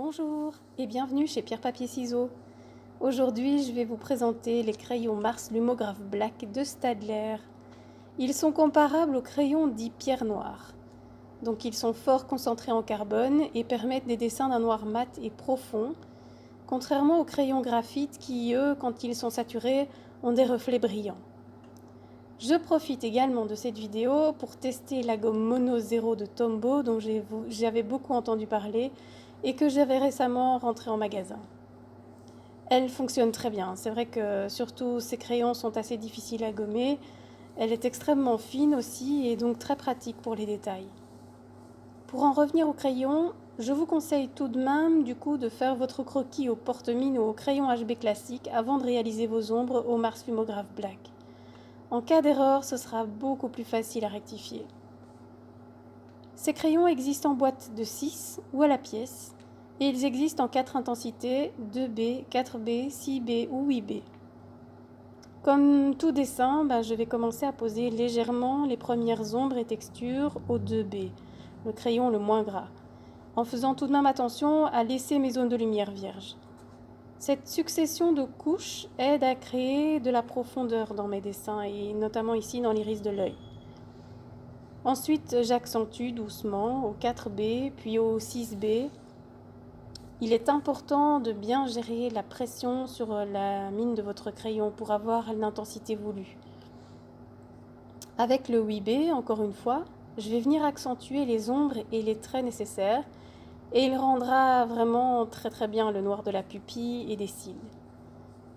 Bonjour et bienvenue chez Pierre Papier Ciseaux. Aujourd'hui, je vais vous présenter les crayons Mars Lumograph Black de Staedtler. Ils sont comparables aux crayons dits pierre noire. Donc ils sont fort concentrés en carbone et permettent des dessins d'un noir mat et profond, contrairement aux crayons graphite qui, eux, quand ils sont saturés, ont des reflets brillants. Je profite également de cette vidéo pour tester la gomme Mono Zero de Tombow dont j'avais beaucoup entendu parler et que j'avais récemment rentrée en magasin. Elle fonctionne très bien, c'est vrai que surtout ces crayons sont assez difficiles à gommer, elle est extrêmement fine aussi et donc très pratique pour les détails. Pour en revenir au crayon, je vous conseille tout de même du coup de faire votre croquis au porte-mine ou au crayon HB classique avant de réaliser vos ombres au Mars Lumograph Black. En cas d'erreur, ce sera beaucoup plus facile à rectifier. Ces crayons existent en boîte de 6 ou à la pièce, et ils existent en 4 intensités, 2B, 4B, 6B ou 8B. Comme tout dessin, je vais commencer à poser légèrement les premières ombres et textures au 2B, le crayon le moins gras, en faisant tout de même attention à laisser mes zones de lumière vierges. Cette succession de couches aide à créer de la profondeur dans mes dessins et notamment ici dans l'iris de l'œil. Ensuite, j'accentue doucement au 4B puis au 6B. Il est important de bien gérer la pression sur la mine de votre crayon pour avoir l'intensité voulue. Avec le 8B, encore une fois, je vais venir accentuer les ombres et les traits nécessaires et il rendra vraiment très bien le noir de la pupille et des cils.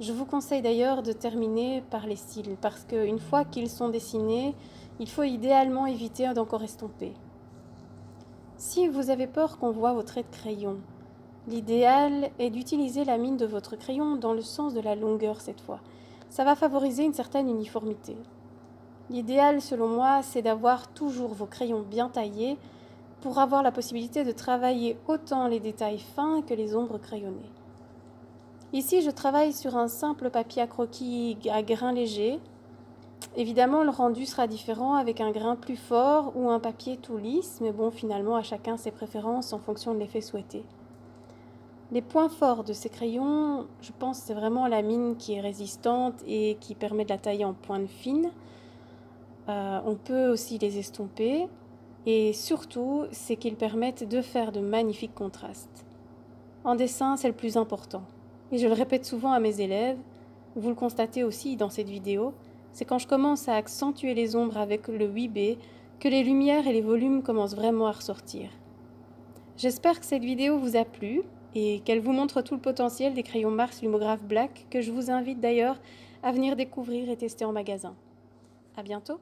Je vous conseille d'ailleurs de terminer par les cils parce qu'une fois qu'ils sont dessinés, il faut idéalement éviter d'encore estomper. Si vous avez peur qu'on voit vos traits de crayon, l'idéal est d'utiliser la mine de votre crayon dans le sens de la longueur cette fois. Ça va favoriser une certaine uniformité. L'idéal selon moi, c'est d'avoir toujours vos crayons bien taillés pour avoir la possibilité de travailler autant les détails fins que les ombres crayonnées. Ici, je travaille sur un simple papier à croquis à grains légers. Évidemment, le rendu sera différent avec un grain plus fort ou un papier tout lisse, mais bon, finalement, à chacun ses préférences en fonction de l'effet souhaité. Les points forts de ces crayons, je pense, c'est vraiment la mine qui est résistante et qui permet de la tailler en pointe fine. On peut aussi les estomper. Et surtout, c'est qu'ils permettent de faire de magnifiques contrastes. En dessin, c'est le plus important. Et je le répète souvent à mes élèves, vous le constatez aussi dans cette vidéo, c'est quand je commence à accentuer les ombres avec le 8B que les lumières et les volumes commencent vraiment à ressortir. J'espère que cette vidéo vous a plu et qu'elle vous montre tout le potentiel des crayons Mars Lumograph Black que je vous invite d'ailleurs à venir découvrir et tester en magasin. À bientôt!